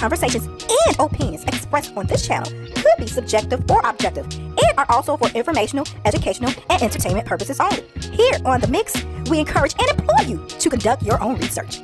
conversations and opinions expressed on this channel could be subjective or objective and are also for informational, educational, and entertainment purposes only. Here on The Mix, we encourage and implore you to conduct your own research.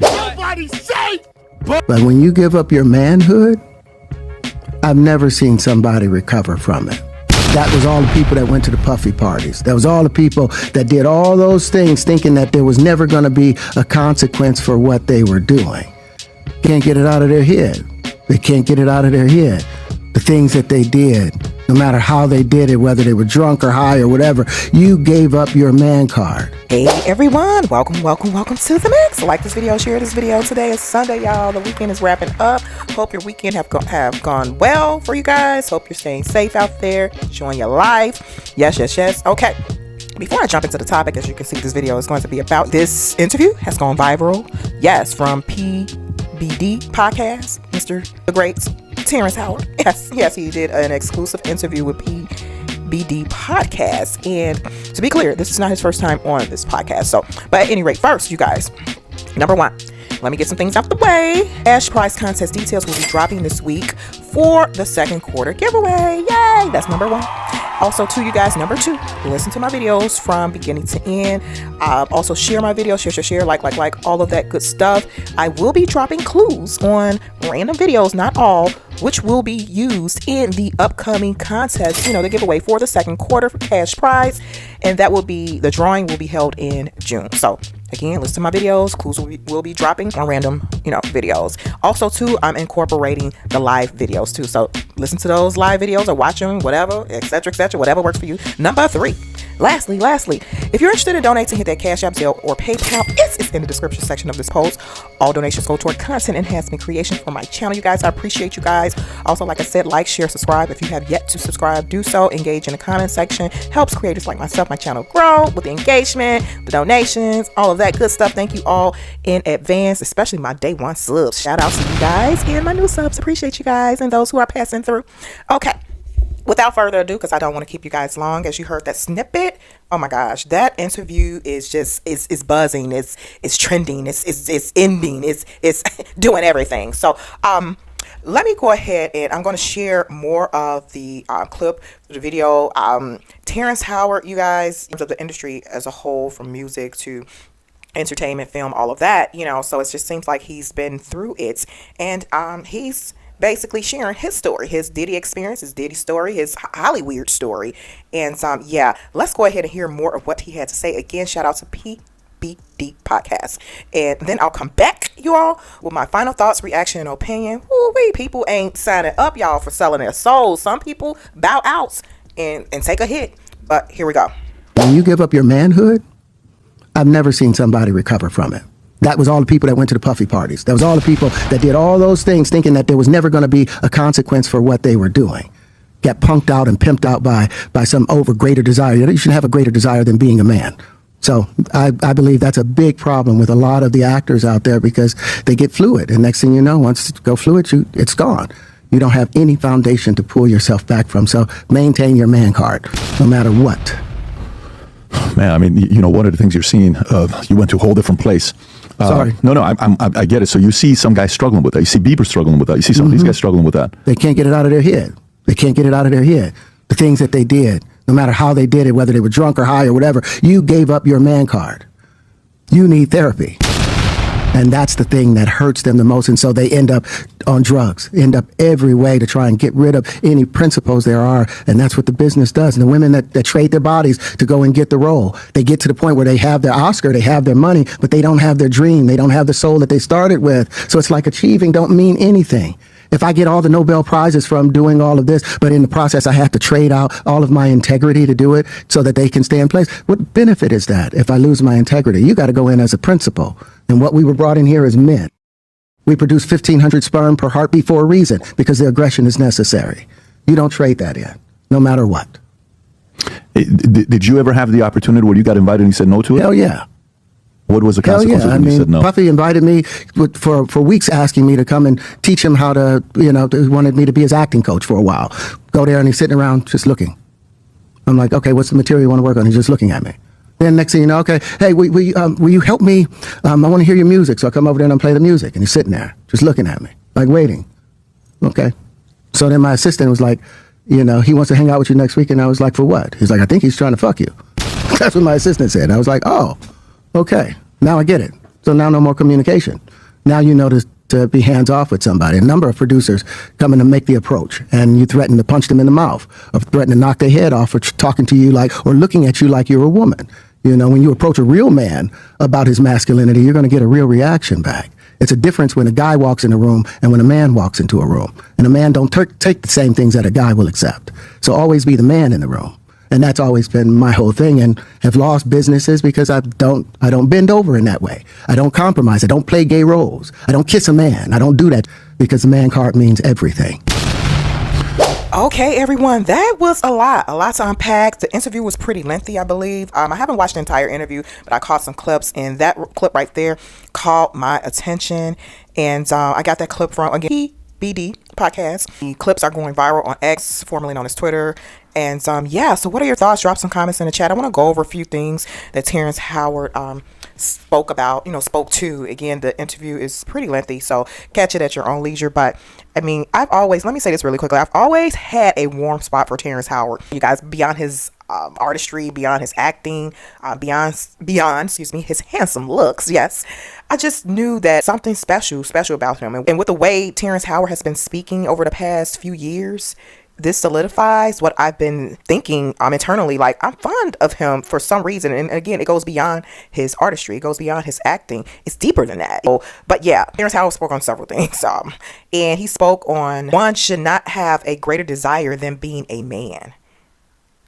Nobody's safe! But when you give up your manhood, I've never seen somebody recover from it. That was all the people that went to the puffy parties. That was all the people that did all those things thinking that there was never going to be a consequence for what they were doing. Can't get it out of their head. They can't get it out of their head. The things that they did, no matter how they did it, whether they were drunk or high or whatever, you gave up your man card. Hey everyone, welcome to The Mix. Like this video, share this video. Today is Sunday, y'all. The weekend is wrapping up. Hope your weekend have gone well for you guys. Hope you're staying safe out there, enjoying your life. Yes. Okay. Before I jump into the topic, as you can see, this video is going to be about this interview has gone viral. Yes, from PBD podcast, Mr. the Great Terrence Howard. Yes, he did an exclusive interview with PBD podcast. And to be clear, this is not his first time on this podcast. So, but at any rate, first, you guys, number one, let me get some things out the way. Cash prize contest details will be dropping this week for the second quarter giveaway. Yay! That's number one. Also, to you guys, number two, listen to my videos from beginning to end. Also, share my videos, share, like, all of that good stuff. I will be dropping clues on random videos, not all, which will be used in the upcoming contest, the giveaway for the second quarter for cash prize. And the drawing will be held in June. So, again, listen to my videos. Clues will be dropping on random, videos. Also, too, I'm incorporating the live videos, too. So, listen to those live videos or watch them, whatever, etc., whatever works for you. Number three. Lastly, if you're interested in donating, hit that Cash App, Zelle, or PayPal. It's in the description section of this post. All donations go toward content enhancement creation for my channel. You guys, I appreciate you guys. Also, like I said, like, share, subscribe. If you have yet to subscribe, do so. Engage in the comment section. Helps creators like myself, my channel grow with the engagement, the donations, all of that good stuff. Thank you all in advance, especially my day one subs. Shout out to you guys and my new subs. Appreciate you guys and those who are passing through. Okay. Without further ado, because I don't want to keep you guys long, as you heard that snippet, oh my gosh, that interview is just, it's buzzing, it's trending, it's ending, it's doing everything. So, let me go ahead and I'm going to share more of the clip, the video. Terrence Howard, you guys, of the industry as a whole, from music to entertainment, film, all of that, so it just seems like he's been through it, and he's basically sharing his story, his Diddy experience, his Diddy story, his Hollywood story. And let's go ahead and hear more of what he had to say. Again, shout out to PBD podcast. And then I'll come back, you all, with my final thoughts, reaction, and opinion. Ooh-wee, people ain't signing up, y'all, for selling their souls. Some people bow out and take a hit. But here we go. When you give up your manhood, I've never seen somebody recover from it. That was all the people that went to the puffy parties. That was all the people that did all those things thinking that there was never going to be a consequence for what they were doing. Got punked out and pimped out by some greater desire. You shouldn't have a greater desire than being a man. So I believe that's a big problem with a lot of the actors out there, because they get fluid. And next thing you know, once you go fluid, it's gone. You don't have any foundation to pull yourself back from. So maintain your man card, no matter what. Man, I mean, one of the things you're seeing, you went to a whole different place. Sorry. No, I get it. So you see some guys struggling with that. You see Bieber struggling with that. You see some of these guys struggling with that. They can't get it out of their head. They can't get it out of their head. The things that they did, no matter how they did it, whether they were drunk or high or whatever, you gave up your man card. You need therapy. And that's the thing that hurts them the most. And so they end up on drugs, end up every way to try and get rid of any principles there are. And that's what the business does. And the women that trade their bodies to go and get the role, they get to the point where they have their Oscar, they have their money, but they don't have their dream. They don't have the soul that they started with. So it's like achieving don't mean anything. If I get all the Nobel Prizes from doing all of this, but in the process I have to trade out all of my integrity to do it so that they can stay in place, what benefit is that if I lose my integrity? You got to go in as a principal. And what we were brought in here is men. We produce 1,500 sperm per heartbeat for a reason, because the aggression is necessary. You don't trade that in, no matter what. Did you ever have the opportunity where you got invited and you said no to it? Hell yeah. What was the consequence when you said no? Puffy invited me for weeks, asking me to come and teach him how to, he wanted me to be his acting coach for a while. Go there and he's sitting around just looking. I'm like, okay, what's the material you want to work on? He's just looking at me. Then next thing you know, okay, hey, will you help me? I want to hear your music. So I come over there and play the music. And he's sitting there just looking at me, like waiting. Okay. So then my assistant was like, he wants to hang out with you next week. And I was like, for what? He's like, I think he's trying to fuck you. That's what my assistant said. I was like, oh, okay. Now I get it. So now no more communication. Now you know to be hands off with somebody. A number of producers come in to make the approach, and you threaten to punch them in the mouth, or threaten to knock their head off, or talking to you or looking at you like you're a woman. When you approach a real man about his masculinity, you're going to get a real reaction back. It's a difference when a guy walks in a room and when a man walks into a room. And a man don't take the same things that a guy will accept. So always be the man in the room. And that's always been my whole thing, and have lost businesses because I don't bend over in that way. I don't compromise. I don't play gay roles. I don't kiss a man. I don't do that because the man card means everything. Okay, everyone, that was a lot to unpack. The interview was pretty lengthy, I believe. I haven't watched the entire interview, but I caught some clips, and that clip right there caught my attention. And I got that clip from, again, BD podcast. The clips are going viral on X, formerly known as Twitter. And so what are your thoughts? Drop some comments in the chat. I want to go over a few things that Terrence Howard spoke to. Again, the interview is pretty lengthy, so catch it at your own leisure. But let me say this really quickly. I've always had a warm spot for Terrence Howard. You guys, beyond his artistry, beyond his acting, beyond his handsome looks. Yes, I just knew that something special about him. And with the way Terrence Howard has been speaking over the past few years, this solidifies what I've been thinking internally. Like, I'm fond of him for some reason. And again, it goes beyond his artistry. It goes beyond his acting. It's deeper than that. But yeah, Terrence Howard spoke on several things. And he spoke on, one should not have a greater desire than being a man.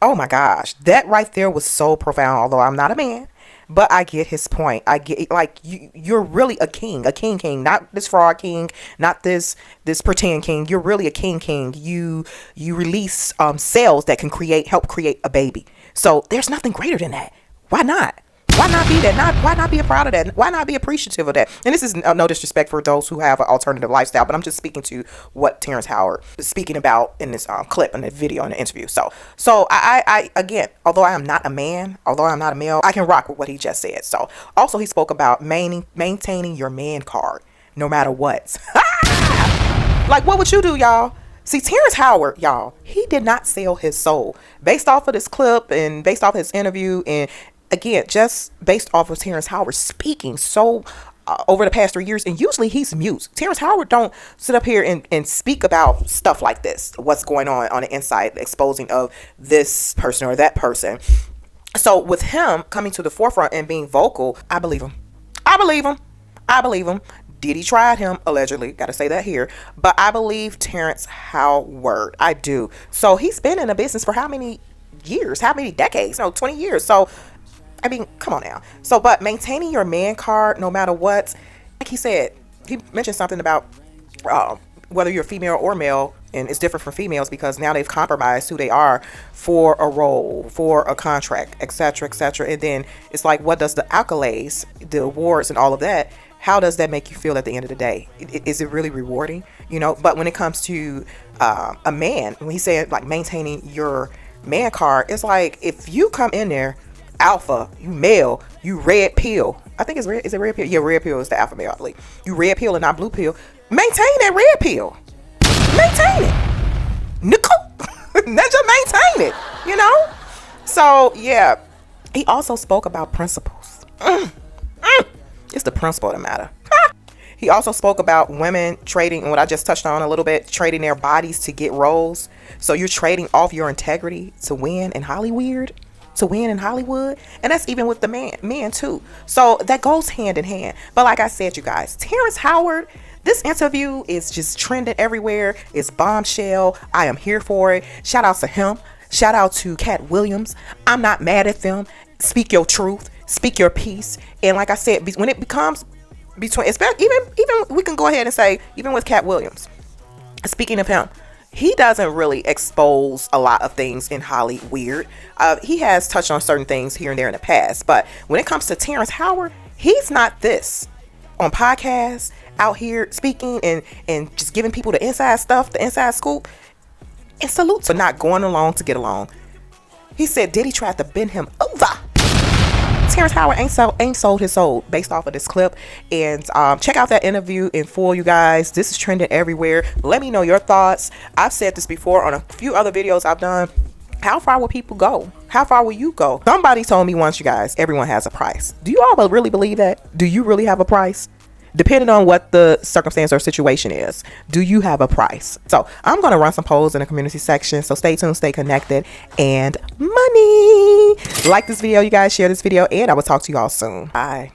Oh my gosh, that right there was so profound. Although I'm not a man, but I get his point. I get, like, you're really a king, not this fraud king, not this pretend king. You're really a king. You release cells that can help create a baby. So there's nothing greater than that. Why not? Why not be that? Why not be proud of that? Why not be appreciative of that? And this is no disrespect for those who have an alternative lifestyle, but I'm just speaking to what Terrence Howard is speaking about in this clip, in the video, in the interview. So I again, although I am not a man, although I'm not a male, I can rock with what he just said. So also he spoke about maintaining your man card no matter what. Like, what would you do, y'all? See, Terrence Howard, y'all, he did not sell his soul. Based off of this clip and based off his interview, and again, just based off of Terrence Howard speaking so over the past 3 years, and usually he's mute. Terrence Howard don't sit up here and speak about stuff like this, what's going on the inside, exposing of this person or that person. So with him coming to the forefront and being vocal, I believe him. Diddy tried him, allegedly. Got to say that here. But I believe Terrence Howard. I do. So he's been in the business for how many years? How many decades? 20 years. So, I mean, come on now. So, but maintaining your man card no matter what, like he said, he mentioned something about whether you're female or male, and it's different for females because now they've compromised who they are for a role, for a contract, etc., etc. And then it's like, what does the accolades, the awards, and all of that, how does that make you feel at the end of the day? Is it really rewarding? But when it comes to a man, when he said like maintaining your man card, it's like if you come in there alpha, you male, you red pill. I think it's red. Is it red pill? Yeah, red pill is the alpha male, I believe. You red pill and not blue pill. Maintain that red pill. Maintain it. Nicole. Just maintain it. So yeah. He also spoke about principles. It's the principle that matter. He also spoke about women trading, and what I just touched on a little bit, trading their bodies to get roles. So you're trading off your integrity to win in Hollywood. And that's even with the men too. So that goes hand in hand. But like I said, you guys, Terrence Howard, this interview is just trending everywhere. It's bombshell. I am here for it. Shout out to him. Shout out to Cat Williams. I'm not mad at them. Speak your truth. Speak your piece. And like I said, when it becomes between, especially even we can go ahead and say, even with Cat Williams, speaking of him, he doesn't really expose a lot of things in Hollywood. He has touched on certain things here and there in the past, but when it comes to Terrence Howard, he's not this on podcasts, out here speaking and just giving people the inside stuff, the inside scoop, and salute for not going along to get along. He said Diddy tried to bend him over. Terrence Howard ain't sold his soul based off of this clip. And check out that interview in full, you guys. This is trending everywhere. Let me know your thoughts. I've said this before on a few other videos I've done. How far will people go? How far will you go? Somebody told me once, you guys, everyone has a price. Do you all really believe that? Do you really have a price? Depending on what the circumstance or situation is, do you have a price? So I'm going to run some polls in the community section. So stay tuned, stay connected, and money. Like this video, you guys, share this video, and I will talk to you all soon. Bye.